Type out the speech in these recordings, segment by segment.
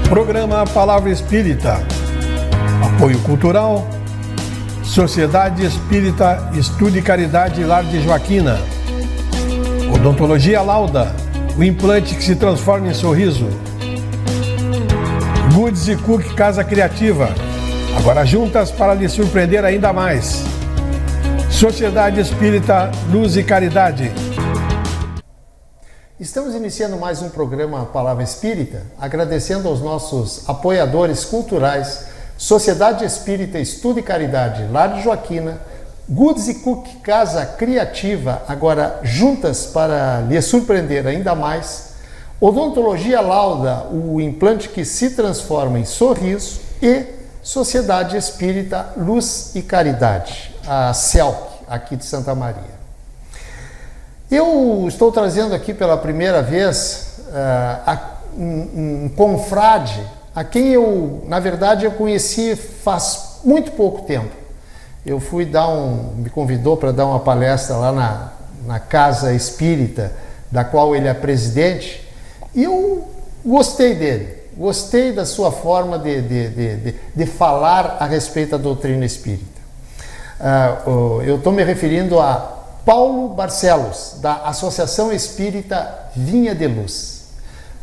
Programa Palavra Espírita. Apoio Cultural. Sociedade Espírita Estudo e Caridade Lar de Joaquina. Odontologia Lauda. O implante que se transforma em sorriso. Goods e Cook Casa Criativa. Agora juntas para lhe surpreender ainda mais. Sociedade Espírita Luz e Caridade. Estamos iniciando mais um programa Palavra Espírita, agradecendo aos nossos apoiadores culturais, Sociedade Espírita Estudo e Caridade Lar de Joaquina, Goods e Cook Casa Criativa, agora juntas para lhe surpreender ainda mais, Odontologia Lauda, o implante que se transforma em sorriso, e Sociedade Espírita Luz e Caridade, a CELC, aqui de Santa Maria. Eu estou trazendo aqui pela primeira vez um confrade a quem na verdade, eu conheci faz muito pouco tempo. Eu me convidou para dar uma palestra lá na Casa Espírita, da qual ele é presidente, e eu gostei dele, gostei da sua forma de falar a respeito da doutrina espírita. Eu estou me referindo a Paulo Barcelos, da Associação Espírita Vinha de Luz.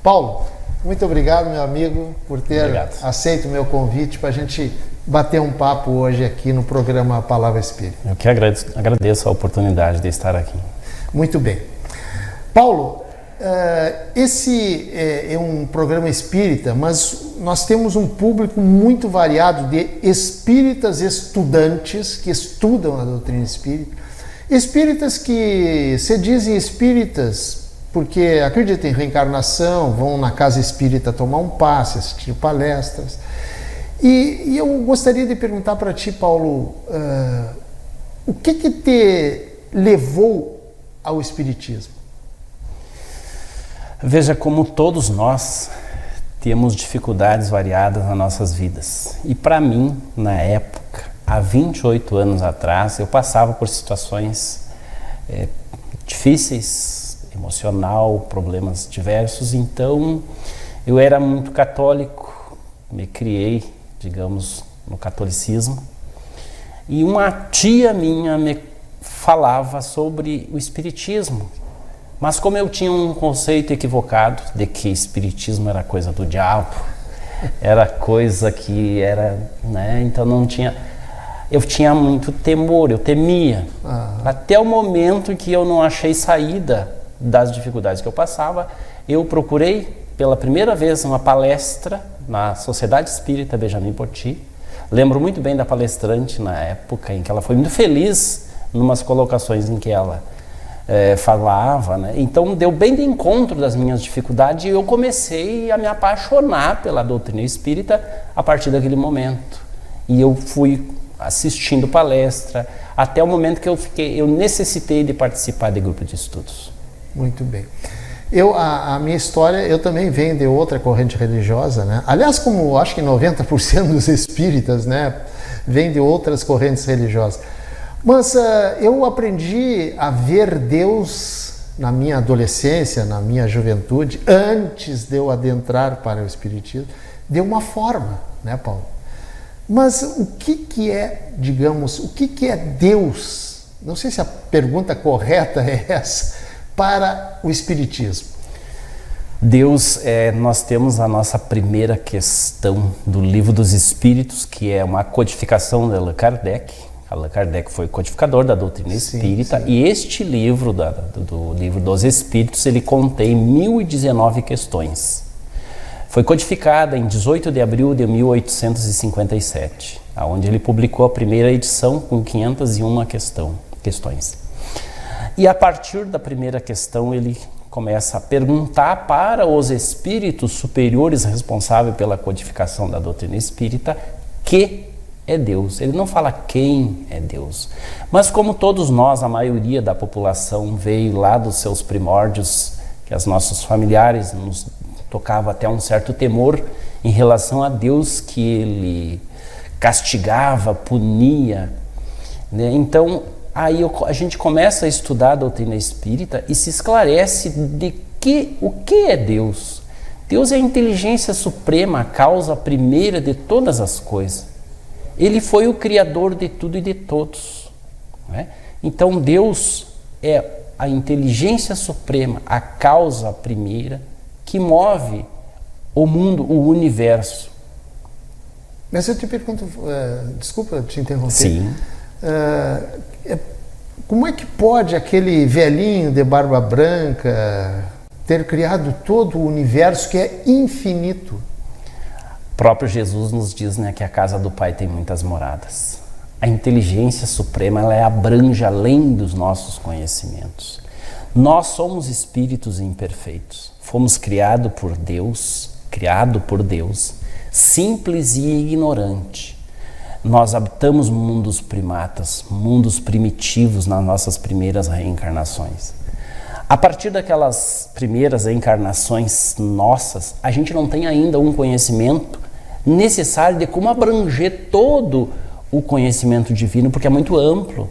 Paulo, muito obrigado, meu amigo, por ter aceito o meu convite para a gente bater um papo hoje aqui no programa Palavra Espírita. Eu que agradeço a oportunidade de estar aqui. Muito bem. Paulo, esse é um programa espírita, mas nós temos um público muito variado de espíritas estudantes que estudam a doutrina espírita. Espíritas que se dizem espíritas porque acreditam em reencarnação, vão na casa espírita tomar um passe, assistir palestras. E eu gostaria de perguntar para ti, Paulo, o que te levou ao espiritismo? Veja como todos nós temos dificuldades variadas nas nossas vidas. E para mim, na época, há 28 anos atrás, eu passava por situações difíceis, emocional, problemas diversos. Então, eu era muito católico, me criei, digamos, no catolicismo. E uma tia minha me falava sobre o espiritismo. Mas como eu tinha um conceito equivocado de que espiritismo era coisa do diabo, era coisa que era, né, então não tinha... Eu tinha muito temor, eu temia, até o momento em que eu não achei saída das dificuldades que eu passava. Eu procurei pela primeira vez uma palestra na Sociedade Espírita Benjamin Poti. Lembro muito bem da palestrante na época em que ela foi muito feliz em umas colocações em que ela falava, né? Então deu bem de encontro das minhas dificuldades e eu comecei a me apaixonar pela doutrina espírita a partir daquele momento. E eu fui assistindo palestra, até o momento que eu necessitei de participar de grupo de estudos. Muito bem. A minha história, eu também venho de outra corrente religiosa, né? Aliás, como acho que 90% dos espíritas, né, vêm de outras correntes religiosas. Mas eu aprendi a ver Deus na minha adolescência, na minha juventude, antes de eu adentrar para o espiritismo, de uma forma, né, Paulo? Mas o que é, digamos, o que é Deus? Não sei se a pergunta correta é essa, para o espiritismo. Deus, nós temos a nossa primeira questão do Livro dos Espíritos, que é uma codificação de Allan Kardec. Allan Kardec foi codificador da doutrina espírita, sim. E este livro, do Livro dos Espíritos, ele contém 1019 questões. Foi codificada em 18 de abril de 1857, onde ele publicou a primeira edição com 501 questões. E a partir da primeira questão ele começa a perguntar para os espíritos superiores responsáveis pela codificação da doutrina espírita que é Deus. Ele não fala quem é Deus. Mas como todos nós, a maioria da população veio lá dos seus primórdios, que os nossos familiares nos tocava até um certo temor em relação a Deus, que ele castigava, punia, né? Então, aí a gente começa a estudar a doutrina espírita e se esclarece o que é Deus. Deus é a inteligência suprema, a causa primeira de todas as coisas. Ele foi o criador de tudo e de todos, né? Então Deus é a inteligência suprema, a causa primeira que move o mundo, o universo. Mas eu te pergunto, desculpa te interromper. Sim. Como é que pode aquele velhinho de barba branca ter criado todo o universo que é infinito? O próprio Jesus nos diz, né, que a casa do Pai tem muitas moradas. A inteligência suprema, ela abrange além dos nossos conhecimentos. Nós somos espíritos imperfeitos. Fomos criados por Deus, simples e ignorante. Nós habitamos mundos primatas, mundos primitivos nas nossas primeiras reencarnações. A partir daquelas primeiras encarnações nossas, a gente não tem ainda um conhecimento necessário de como abranger todo o conhecimento divino, porque é muito amplo.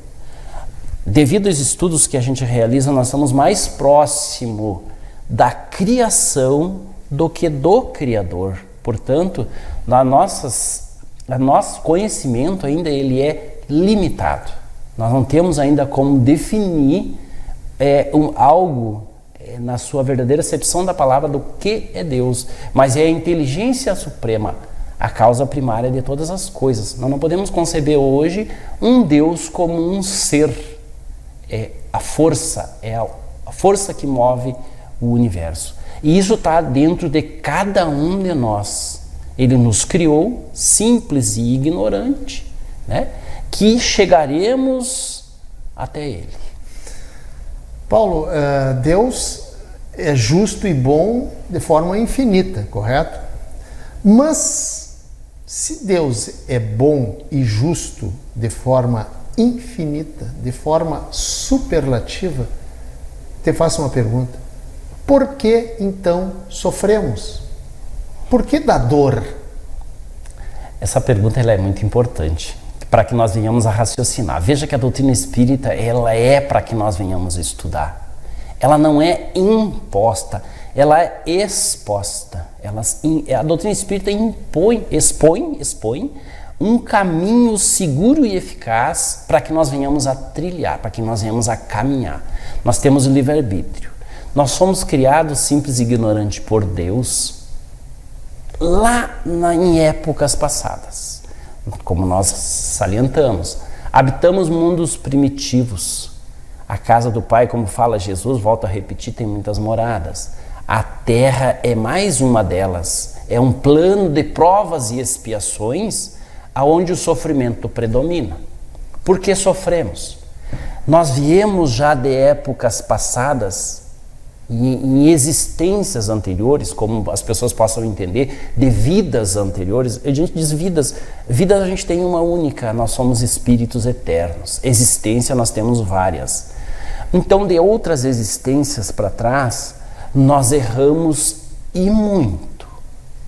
Devido aos estudos que a gente realiza, nós estamos mais próximo da criação do que do Criador. Portanto, nosso conhecimento ainda ele é limitado. Nós não temos ainda como definir algo na sua verdadeira acepção da palavra do que é Deus, mas é a inteligência suprema, a causa primária de todas as coisas. Nós não podemos conceber hoje um Deus como um ser. É a força que move o universo. E isso está dentro de cada um de nós. Ele nos criou simples e ignorante, né? Que chegaremos até Ele. Paulo, Deus é justo e bom de forma infinita, correto? Mas se Deus é bom e justo de forma infinita, de forma superlativa, te faço uma pergunta. Por que então sofremos? Por que dá dor? Essa pergunta ela é muito importante para que nós venhamos a raciocinar. Veja que a doutrina espírita ela é para que nós venhamos a estudar. Ela não é imposta, ela é exposta. A doutrina espírita expõe um caminho seguro e eficaz para que nós venhamos a trilhar, para que nós venhamos a caminhar. Nós temos o livre-arbítrio. Nós somos criados simples e ignorantes por Deus em épocas passadas. Como nós salientamos, habitamos mundos primitivos. A casa do Pai, como fala Jesus, volto a repetir, tem muitas moradas. A terra é mais uma delas. É um plano de provas e expiações aonde o sofrimento predomina. Por que sofremos? Nós viemos já de épocas passadas, em existências anteriores, como as pessoas possam entender, de vidas anteriores. A gente diz vidas a gente tem uma única, nós somos espíritos eternos. Existência nós temos várias. Então, de outras existências para trás, nós erramos e muito.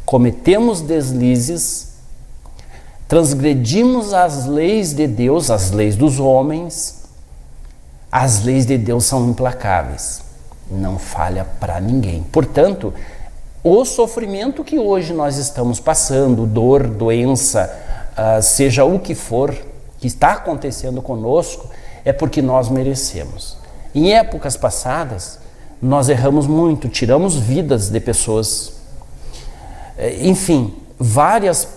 Cometemos deslizes, transgredimos as leis de Deus, as leis dos homens. As leis de Deus são implacáveis, não falha para ninguém. Portanto, o sofrimento que hoje nós estamos passando, dor, doença, seja o que for, que está acontecendo conosco, é porque nós merecemos. Em épocas passadas, nós erramos muito, tiramos vidas de pessoas, enfim, várias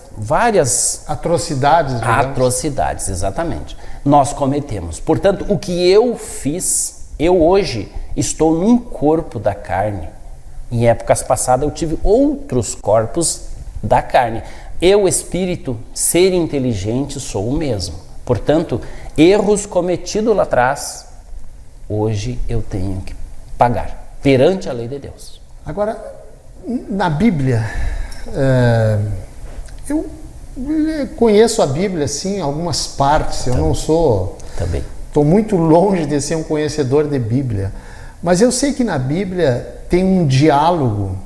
atrocidades. Atrocidades, exatamente. Nós cometemos. Portanto, o que eu fiz, eu hoje estou num corpo da carne. Em épocas passadas eu tive outros corpos da carne. Eu, espírito, ser inteligente, sou o mesmo. Portanto, erros cometidos lá atrás, hoje eu tenho que pagar perante a lei de Deus. Agora, na Bíblia, eu conheço a Bíblia, sim, algumas partes. Eu não sou... Também. Estou muito longe de ser um conhecedor de Bíblia. Mas eu sei que na Bíblia tem um diálogo,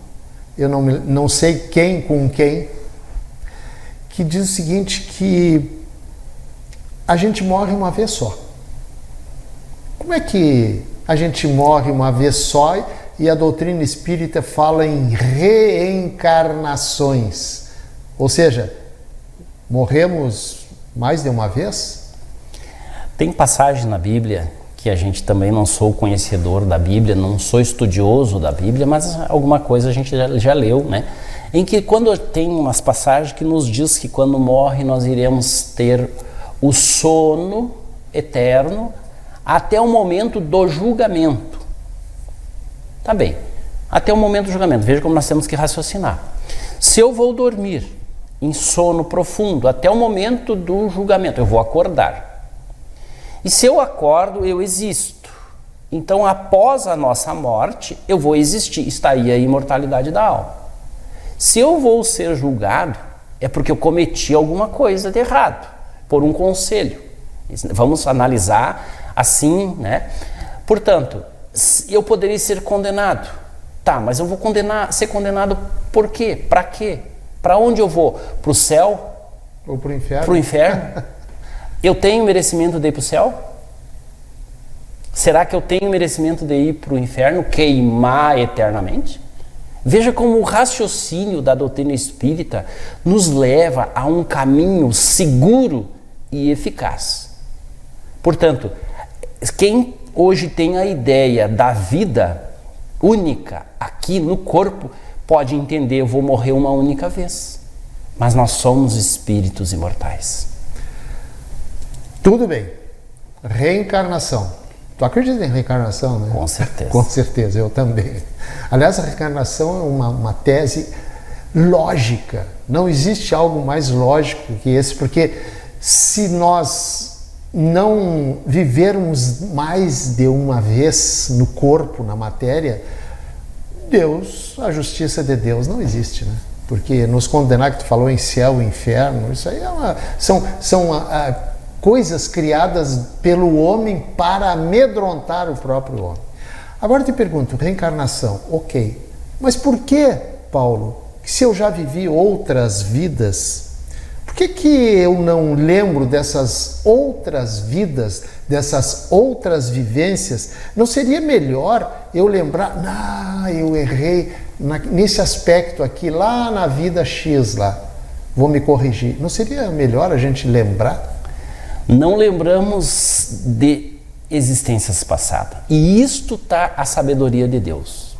eu não sei quem com quem, que diz o seguinte, que a gente morre uma vez só. Como é que a gente morre uma vez só e a doutrina espírita fala em reencarnações. Ou seja, morremos mais de uma vez? Tem passagem na Bíblia que a gente também não sou conhecedor da Bíblia, não sou estudioso da Bíblia, mas alguma coisa a gente já leu, né? Em que quando tem umas passagens que nos diz que quando morre nós iremos ter o sono eterno até o momento do julgamento. Tá bem, até o momento do julgamento. Veja como nós temos que raciocinar. Se eu vou dormir em sono profundo até o momento do julgamento, eu vou acordar. E se eu acordo, eu existo. Então, após a nossa morte, eu vou existir. Está aí a imortalidade da alma. Se eu vou ser julgado, é porque eu cometi alguma coisa de errado, por um conselho. Vamos analisar assim, né? Portanto, eu poderia ser condenado. Tá, mas eu vou ser condenado por quê? Para quê? Para onde eu vou? Para o céu? Ou para o inferno? Para o inferno? Eu tenho merecimento de ir para o céu? Será que eu tenho merecimento de ir para o inferno, queimar eternamente? Veja como o raciocínio da doutrina espírita nos leva a um caminho seguro e eficaz. Portanto, quem hoje tem a ideia da vida única aqui no corpo, pode entender, eu vou morrer uma única vez. Mas nós somos espíritos imortais. Tudo bem. Reencarnação. Tu acredita em reencarnação, né? Com certeza. Com certeza, eu também. Aliás, a reencarnação é uma tese lógica. Não existe algo mais lógico que esse, porque se nós não vivermos mais de uma vez no corpo, na matéria, Deus, a justiça de Deus não existe, né? Porque nos condenar, que tu falou em céu e inferno, isso aí são coisas criadas pelo homem para amedrontar o próprio homem. Agora eu te pergunto, reencarnação, ok. Mas por que, Paulo, se eu já vivi outras vidas, por que eu não lembro dessas outras vidas, dessas outras vivências? Não seria melhor eu lembrar, eu errei nesse aspecto aqui, lá na vida X lá, vou me corrigir. Não seria melhor a gente lembrar? Não lembramos de existências passadas. E isto está a sabedoria de Deus.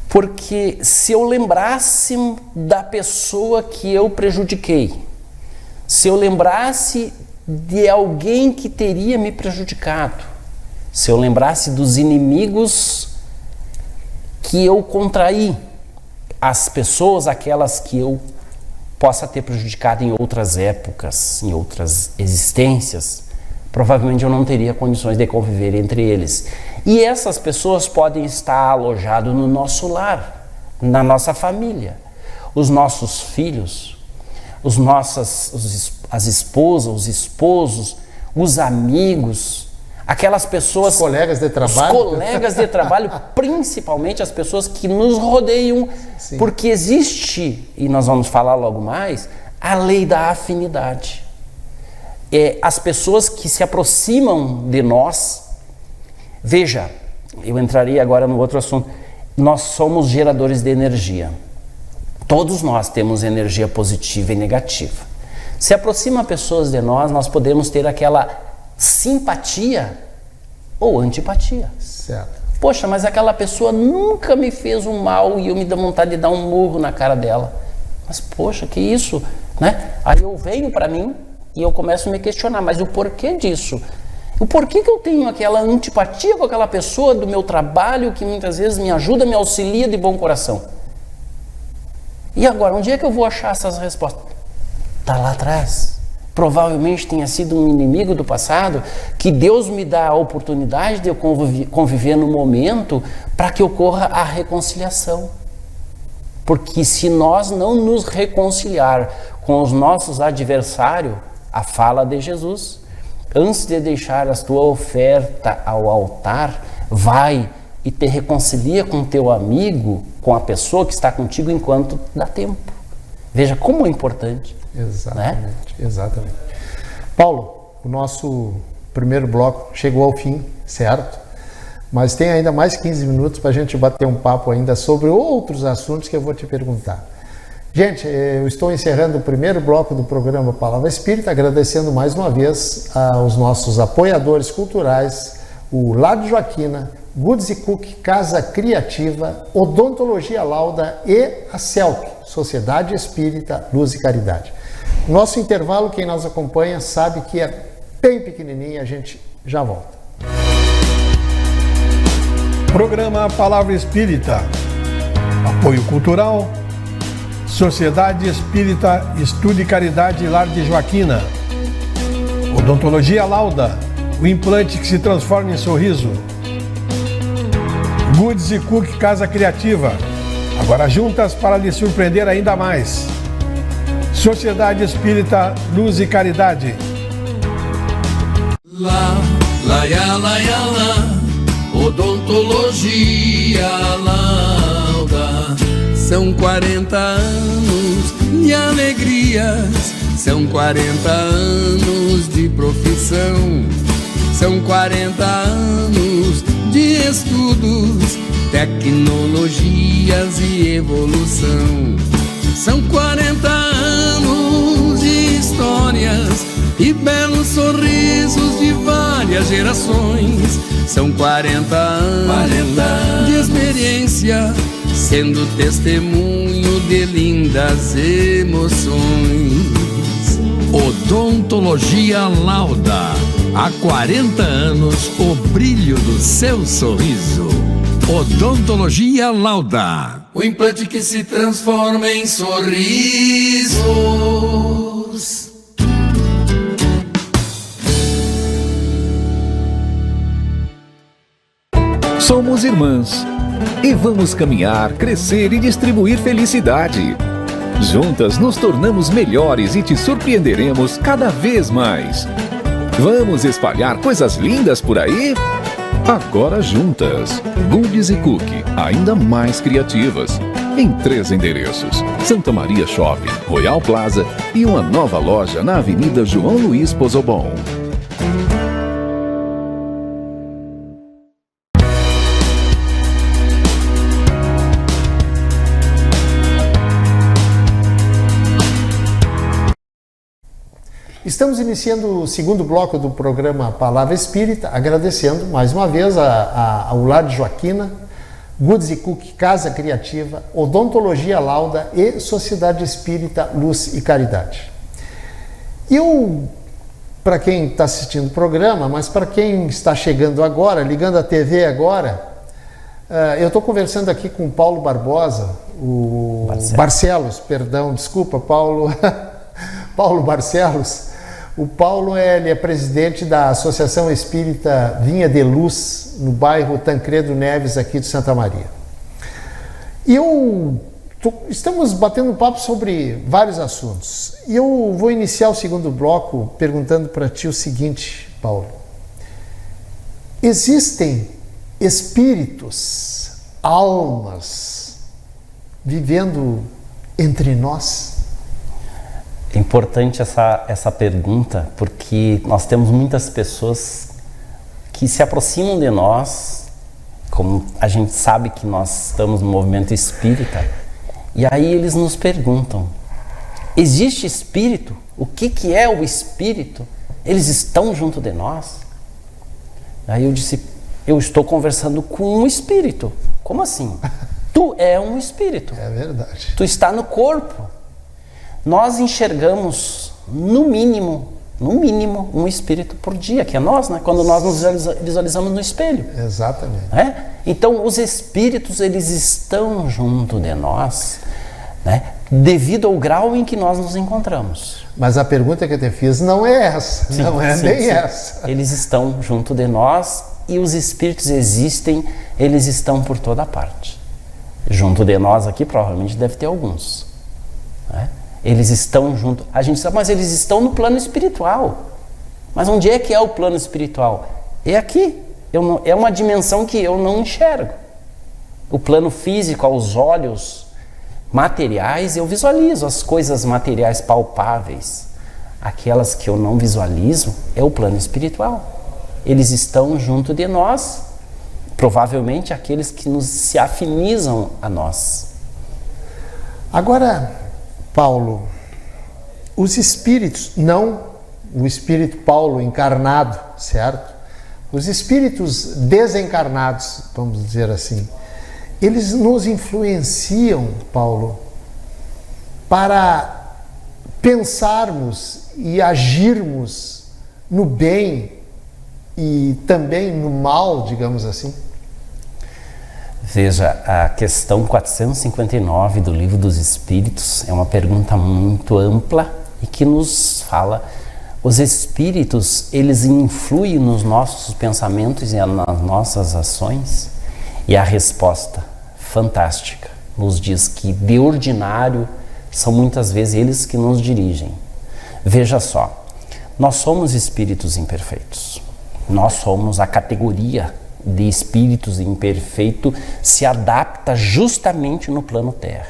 Porque se eu lembrasse da pessoa que eu prejudiquei, se eu lembrasse de alguém que teria me prejudicado, se eu lembrasse dos inimigos que eu contraí, as pessoas, aquelas que eu possa ter prejudicado em outras épocas, em outras existências, provavelmente eu não teria condições de conviver entre eles. E essas pessoas podem estar alojadas no nosso lar, na nossa família, os nossos filhos, as esposas, os esposos, os amigos, aquelas pessoas... Os colegas de trabalho. Os colegas de trabalho, principalmente as pessoas que nos rodeiam. Sim. Porque existe, e nós vamos falar logo mais, a lei da afinidade. As pessoas que se aproximam de nós, veja, eu entraria agora no outro assunto, nós somos geradores de energia. Todos nós temos energia positiva e negativa. Se aproxima pessoas de nós, nós podemos ter aquela simpatia ou antipatia. Certo. Poxa, mas aquela pessoa nunca me fez um mal e eu me dá vontade de dar um murro na cara dela. Mas poxa, que isso, né? Aí eu venho para mim e eu começo a me questionar, mas o porquê disso? O porquê que eu tenho aquela antipatia com aquela pessoa do meu trabalho que muitas vezes me ajuda, me auxilia de bom coração? E agora, onde é que eu vou achar essas respostas? Está lá atrás. Provavelmente tenha sido um inimigo do passado, que Deus me dá a oportunidade de eu conviver no momento para que ocorra a reconciliação. Porque se nós não nos reconciliar com os nossos adversários, a fala de Jesus, antes de deixar a tua oferta ao altar, vai e te reconcilia com teu amigo, com a pessoa que está contigo enquanto dá tempo. Veja como é importante. Exatamente, né? Exatamente. Paulo, o nosso primeiro bloco chegou ao fim, certo? Mas tem ainda mais 15 minutos para a gente bater um papo ainda sobre outros assuntos que eu vou te perguntar. Gente, eu estou encerrando o primeiro bloco do programa Palavra Espírita, agradecendo mais uma vez aos nossos apoiadores culturais, o Lar de Joaquina, Goods & Cook, Casa Criativa, Odontologia Lauda e a CELC, Sociedade Espírita Luz e Caridade. Nosso intervalo, quem nos acompanha sabe que é bem pequenininho, a gente já volta. Programa Palavra Espírita. Apoio Cultural. Sociedade Espírita Estudo e Caridade Lar de Joaquina. Odontologia Lauda. O implante que se transforma em sorriso. Goods & Cook Casa Criativa. Agora juntas para lhe surpreender ainda mais. Sociedade Espírita Luz e Caridade. Odontologia Lauda. São 40 anos de alegrias, são 40 anos de profissão, são 40 anos de estudos, tecnologias e evolução. São 40 anos de histórias e belos sorrisos de várias gerações. São 40 anos de experiência, sendo testemunho de lindas emoções. Odontologia Lauda. Há 40 anos, o brilho do seu sorriso. Odontologia Lauda. O implante que se transforma em sorrisos. Somos irmãs e vamos caminhar, crescer e distribuir felicidade. Juntas nos tornamos melhores e te surpreenderemos cada vez mais. Vamos espalhar coisas lindas por aí? Agora juntas. Goods & Cook, ainda mais criativas. Em 3 endereços: Santa Maria Shopping, Royal Plaza e uma nova loja na Avenida João Luiz Pozobon. Estamos iniciando o segundo bloco do programa Palavra Espírita, agradecendo mais uma vez ao Lar de Joaquina, Goods & Cook Casa Criativa, Odontologia Lauda e Sociedade Espírita Luz e Caridade. Para quem está assistindo o programa, mas para quem está chegando agora, ligando a TV agora, eu estou conversando aqui com o Paulo Barbosa, Barcelos, perdão, desculpa, Paulo, Paulo Barcelos. O Paulo ele é presidente da Associação Espírita Vinha de Luz, no bairro Tancredo Neves, aqui de Santa Maria. E estamos batendo um papo sobre vários assuntos. E eu vou iniciar o segundo bloco perguntando para ti o seguinte, Paulo. Existem espíritos, almas, vivendo entre nós? É importante essa pergunta, porque nós temos muitas pessoas que se aproximam de nós, como a gente sabe que nós estamos no movimento espírita, e aí eles nos perguntam: existe espírito? O que é o espírito? Eles estão junto de nós? Aí eu disse: eu estou conversando com um espírito. Como assim? Tu é um espírito. É verdade. Tu está no corpo. Nós enxergamos, no mínimo, um espírito por dia, que é nós, né? Quando nós nos visualizamos no espelho. Exatamente. Então, os espíritos, eles estão junto de nós, né? Devido ao grau em que nós nos encontramos. Mas a pergunta que eu te fiz não é essa, sim, não é nem essa. Eles estão junto de nós e os espíritos existem, eles estão por toda parte. Junto de nós aqui, provavelmente, deve ter alguns, né? Eles estão junto. A gente sabe, mas eles estão no plano espiritual. Mas onde é que é o plano espiritual? É aqui. É uma dimensão que eu não enxergo. O plano físico, aos olhos materiais, eu visualizo as coisas materiais palpáveis. Aquelas que eu não visualizo é o plano espiritual. Eles estão junto de nós provavelmente aqueles que se afinizam a nós. Agora, Paulo, os espíritos, não o espírito Paulo encarnado, certo? Os espíritos desencarnados, vamos dizer assim, eles nos influenciam, Paulo, para pensarmos e agirmos no bem e também no mal, digamos assim? Veja, a questão 459 do Livro dos Espíritos é uma pergunta muito ampla e que nos fala: os espíritos, eles influem nos nossos pensamentos e nas nossas ações? E a resposta fantástica nos diz que, de ordinário, são muitas vezes eles que nos dirigem. Veja só, nós somos espíritos imperfeitos. Nós somos a categoria de espíritos imperfeito, se adapta justamente no plano Terra.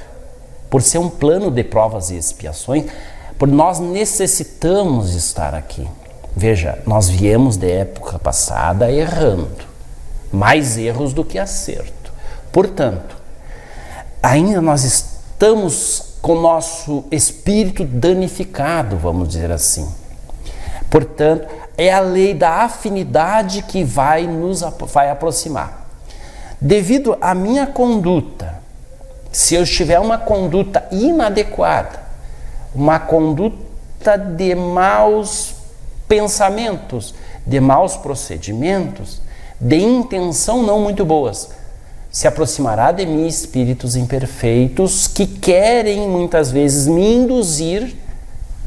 Por ser um plano de provas e expiações, nós necessitamos estar aqui. Veja, nós viemos da época passada errando, mais erros do que acerto. Portanto, ainda nós estamos com o nosso espírito danificado, vamos dizer assim. Portanto, é a lei da afinidade que vai aproximar. Devido à minha conduta, se eu tiver uma conduta inadequada, uma conduta de maus pensamentos, de maus procedimentos, de intenção não muito boas, se aproximará de mim espíritos imperfeitos que querem muitas vezes me induzir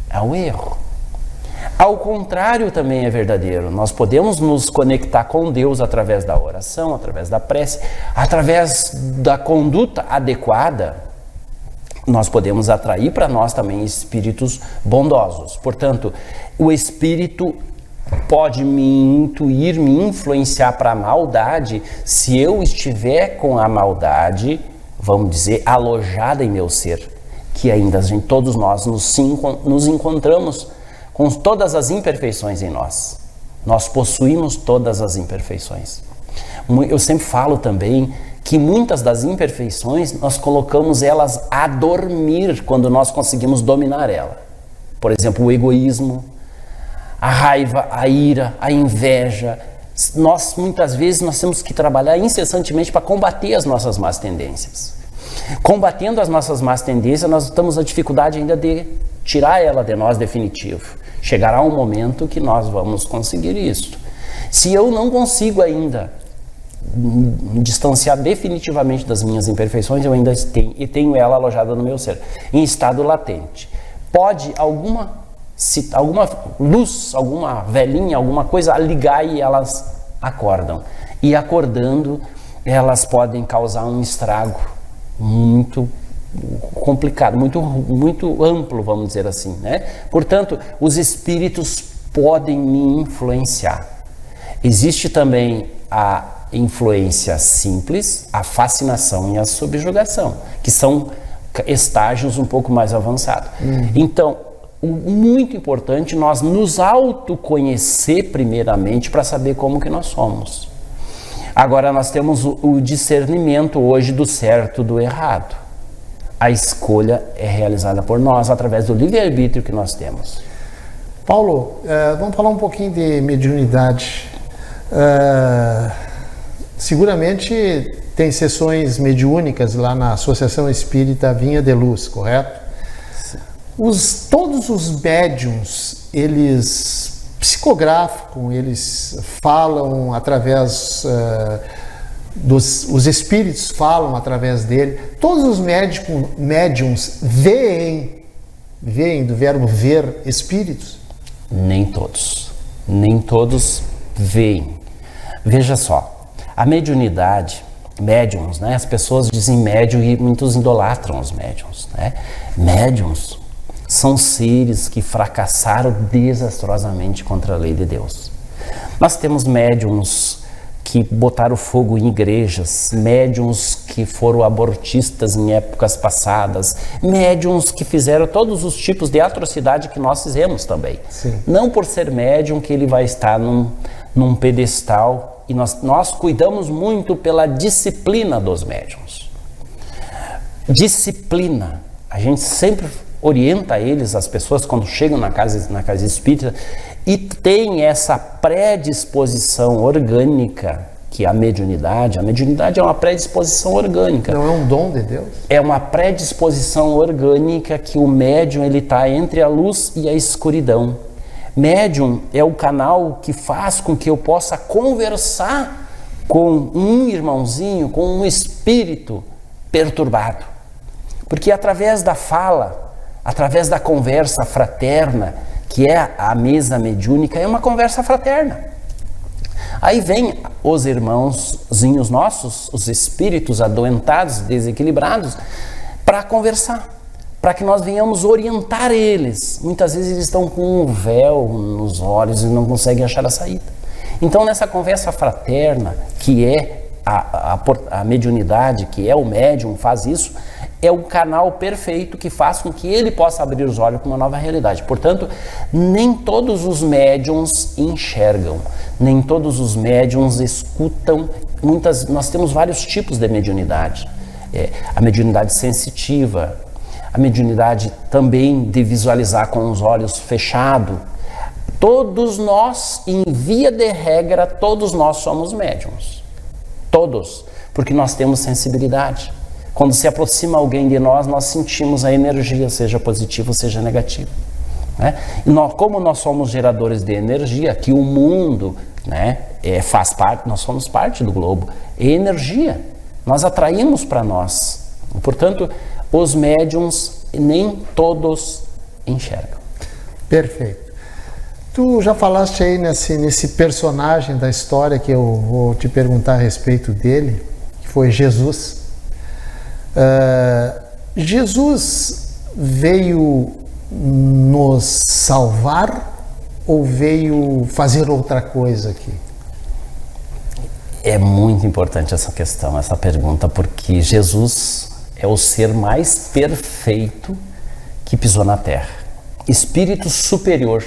ao erro. Ao contrário também é verdadeiro. Nós podemos nos conectar com Deus através da oração, através da prece, através da conduta adequada. Nós podemos atrair para nós também espíritos bondosos. Portanto, o espírito pode me intuir, me influenciar para a maldade se eu estiver com a maldade, vamos dizer, alojada em meu ser, que ainda todos nós nos encontramos com todas as imperfeições em nós. Nós possuímos todas as imperfeições. Eu sempre falo também que muitas das imperfeições nós colocamos elas a dormir quando nós conseguimos dominar ela. Por exemplo, o egoísmo, a raiva, a ira, a inveja. Muitas vezes nós temos que trabalhar incessantemente para combater as nossas más tendências. Combatendo as nossas más tendências, nós temos a dificuldade ainda de tirar ela de nós definitivo. Chegará um momento que nós vamos conseguir isso. Se eu não consigo ainda me distanciar definitivamente das minhas imperfeições, eu ainda tenho ela alojada no meu ser, em estado latente. Pode alguma luz, alguma velhinha, alguma coisa ligar e elas acordam. E acordando, elas podem causar um estrago muito complicado, muito amplo, vamos dizer assim, né? Portanto, os espíritos podem me influenciar. Existe também a influência simples, a fascinação e a subjugação, que são estágios um pouco mais avançados. Então, muito importante nós nos autoconhecer primeiramente para saber como que nós somos. Agora nós temos o discernimento hoje do certo e do errado. A escolha é realizada por nós através do livre-arbítrio que nós temos. Paulo, vamos falar um pouquinho de mediunidade. Seguramente tem sessões mediúnicas lá na Associação Espírita Vinha de Luz, correto? Todos os médiuns, eles psicografam, eles falam através os espíritos falam através dele. Todos os médiuns veem do verbo ver espíritos? Nem todos veem. Veja só, a mediunidade, médiuns, né? As pessoas dizem médium e muitos idolatram os médiuns, né? Médiuns são seres que fracassaram desastrosamente contra a lei de Deus. Nós temos médiuns que botaram fogo em igrejas, médiuns que foram abortistas em épocas passadas, médiuns que fizeram todos os tipos de atrocidade que nós fizemos também. Sim. Não por ser médium que ele vai estar num pedestal e nós cuidamos muito pela disciplina dos médiuns. Disciplina. A gente sempre orienta eles, as pessoas, quando chegam na casa espírita, e tem essa predisposição orgânica, que é a mediunidade. A mediunidade é uma predisposição orgânica. Não é um dom de Deus? É uma predisposição orgânica que o médium está entre a luz e a escuridão. Médium é o canal que faz com que eu possa conversar com um irmãozinho, com um espírito perturbado. Porque através da fala, através da conversa fraterna, que é a mesa mediúnica, é uma conversa fraterna. Aí vem os irmãozinhos nossos, os espíritos adoentados, desequilibrados, para conversar, para que nós venhamos orientar eles. Muitas vezes eles estão com um véu nos olhos e não conseguem achar a saída. Então, nessa conversa fraterna, que é a mediunidade, que é o médium, faz isso, é o canal perfeito que faz com que ele possa abrir os olhos para uma nova realidade. Portanto, nem todos os médiums enxergam, nem todos os médiums escutam. Nós temos vários tipos de mediunidade. A mediunidade sensitiva, a mediunidade também de visualizar com os olhos fechados. Todos nós, em via de regra, todos nós somos médiums. Todos, porque nós temos sensibilidade. Quando se aproxima alguém de nós, nós sentimos a energia, seja positiva ou seja negativa. Né? E como nós somos geradores de energia, que o mundo, né, faz parte, nós somos parte do globo, é energia. Nós atraímos para nós. Portanto, os médiums nem todos enxergam. Perfeito. Tu já falaste aí nesse personagem da história que eu vou te perguntar a respeito dele, que foi Jesus. Jesus veio nos salvar ou veio fazer outra coisa aqui? É muito importante essa questão, essa pergunta, porque Jesus é o ser mais perfeito que pisou na terra. Espírito superior.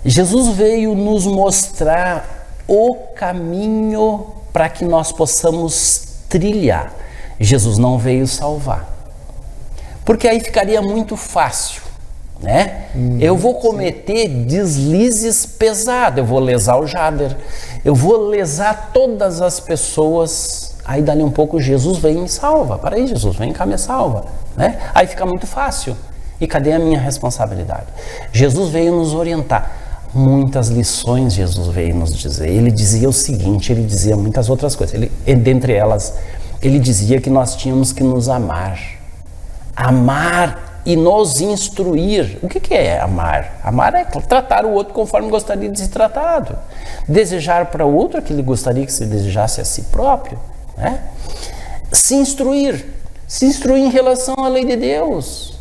Jesus veio nos mostrar o caminho para que nós possamos trilhar. Jesus não veio salvar, porque aí ficaria muito fácil, né? Eu vou cometer deslizes pesados, eu vou lesar o Jader, eu vou lesar todas as pessoas, aí dali um pouco Jesus vem e me salva. Para aí, Jesus, vem cá, me salva, né? Aí fica muito fácil. E cadê a minha responsabilidade? Jesus veio nos orientar. Muitas lições Jesus veio nos dizer. Ele dizia o seguinte, ele dizia muitas outras coisas. Dentre elas, ele dizia que nós tínhamos que nos amar. Amar e nos instruir. O que é amar? Amar é tratar o outro conforme gostaria de ser tratado. Desejar para o outro aquilo que gostaria que se desejasse a si próprio. Né? Se instruir em relação à lei de Deus.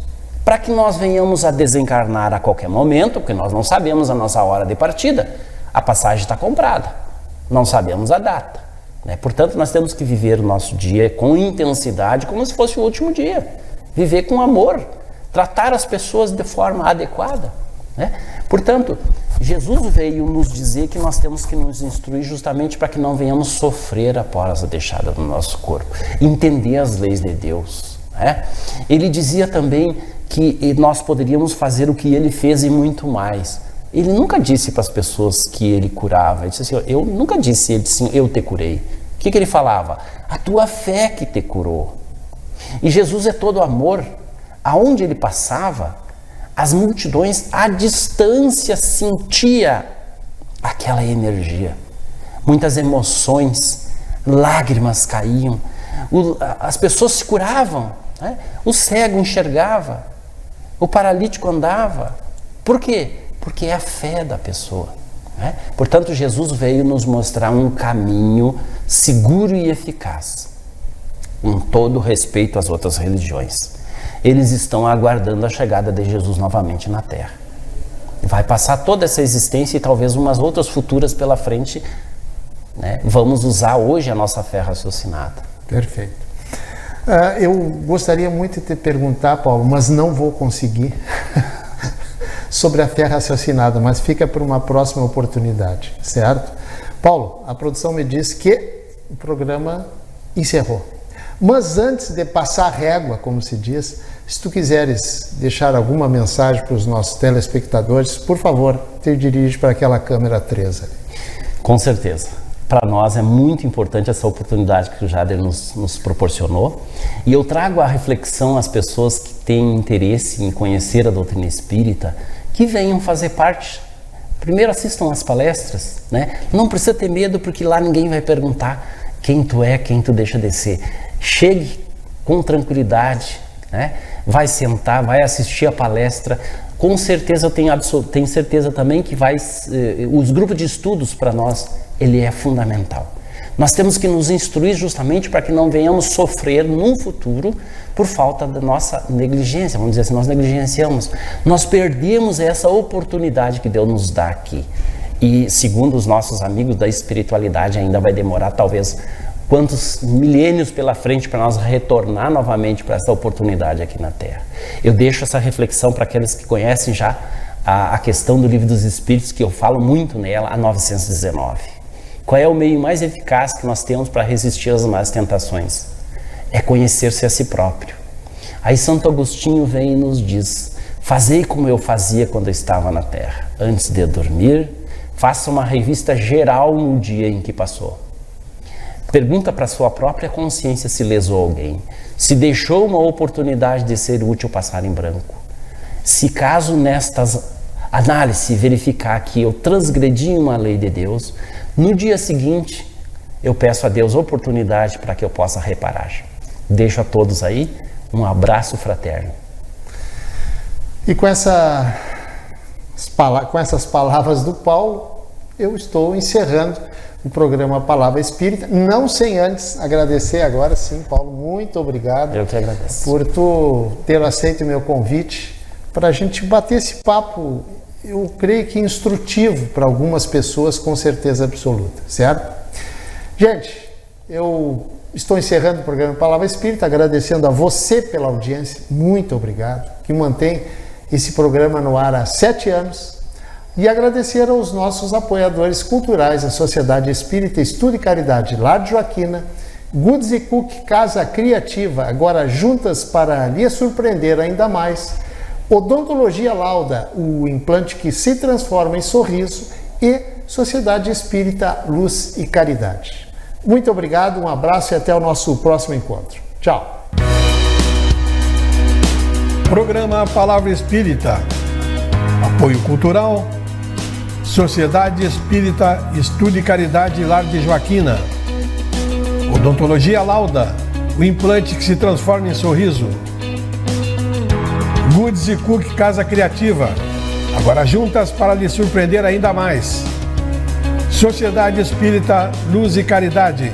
Para que nós venhamos a desencarnar a qualquer momento, porque nós não sabemos a nossa hora de partida. A passagem está comprada. Não sabemos a data. Né? Portanto, nós temos que viver o nosso dia com intensidade, como se fosse o último dia. Viver com amor, tratar as pessoas de forma adequada. Né? Portanto, Jesus veio nos dizer que nós temos que nos instruir justamente para que não venhamos sofrer após a deixada do nosso corpo. Entender as leis de Deus. Né? Ele dizia também que nós poderíamos fazer o que ele fez e muito mais. Ele nunca disse para as pessoas que ele curava. Ele disse assim, eu nunca disse, ele disse assim, eu te curei. O que ele falava? A tua fé que te curou. E Jesus é todo amor. Aonde ele passava, as multidões à distância sentia aquela energia. Muitas emoções, lágrimas caíam. As pessoas se curavam. Né? O cego enxergava. O paralítico andava. Por quê? Porque é a fé da pessoa. Né? Portanto, Jesus veio nos mostrar um caminho seguro e eficaz, com todo respeito às outras religiões. Eles estão aguardando a chegada de Jesus novamente na Terra. Vai passar toda essa existência e talvez umas outras futuras pela frente. Né? Vamos usar hoje a nossa fé raciocinada. Perfeito. Eu gostaria muito de te perguntar, Paulo, mas não vou conseguir, sobre a fé raciocinada, mas fica para uma próxima oportunidade, certo? Paulo, a produção me disse que o programa encerrou. Mas antes de passar a régua, como se diz, se tu quiseres deixar alguma mensagem para os nossos telespectadores, por favor, te dirige para aquela câmera 3 ali. Com certeza. Para nós é muito importante essa oportunidade que o Jader nos proporcionou. E eu trago a reflexão às pessoas que têm interesse em conhecer a doutrina espírita, que venham fazer parte. Primeiro assistam às palestras, né? Não precisa ter medo, porque lá ninguém vai perguntar quem tu é, quem tu deixa de ser. Chegue com tranquilidade, né? Vai sentar, vai assistir a palestra. Com certeza, eu tenho certeza também que os grupos de estudos para nós, ele é fundamental. Nós temos que nos instruir justamente para que não venhamos sofrer num futuro por falta da nossa negligência. Vamos dizer assim, nós negligenciamos. Nós perdemos essa oportunidade que Deus nos dá aqui. E segundo os nossos amigos da espiritualidade, ainda vai demorar talvez quantos milênios pela frente para nós retornar novamente para essa oportunidade aqui na Terra. Eu deixo essa reflexão para aqueles que conhecem já a questão do Livro dos Espíritos, que eu falo muito nela, a 919. Qual é o meio mais eficaz que nós temos para resistir às más tentações? É conhecer-se a si próprio. Aí Santo Agostinho vem e nos diz: fazei como eu fazia quando eu estava na Terra. Antes de dormir, faça uma revista geral no dia em que passou. Pergunta para sua própria consciência se lesou alguém, se deixou uma oportunidade de ser útil passar em branco. Se caso nestas análises verificar que eu transgredi uma lei de Deus, no dia seguinte eu peço a Deus oportunidade para que eu possa reparar. Deixo a todos aí um abraço fraterno. E com essas palavras do Paulo, eu estou encerrando o programa Palavra Espírita, não sem antes agradecer agora sim, Paulo, muito obrigado. Eu que agradeço. Por tu ter aceito o meu convite para a gente bater esse papo, eu creio que instrutivo para algumas pessoas, com certeza absoluta, certo? Gente, eu estou encerrando o programa Palavra Espírita, agradecendo a você pela audiência, muito obrigado, que mantém esse programa no ar há 7 anos. E agradecer aos nossos apoiadores culturais, a Sociedade Espírita Estudo e Caridade Lar de Joaquina, Goods e Cook Casa Criativa, agora juntas para lhe surpreender ainda mais, Odontologia Lauda, o implante que se transforma em sorriso, e Sociedade Espírita Luz e Caridade. Muito obrigado, um abraço e até o nosso próximo encontro. Tchau. Programa Palavra Espírita. Apoio Cultural, Sociedade Espírita Estudo e Caridade Lar de Joaquina. Odontologia Lauda, o implante que se transforma em sorriso. Goods e Cook Casa Criativa, agora juntas para lhe surpreender ainda mais. Sociedade Espírita Luz e Caridade.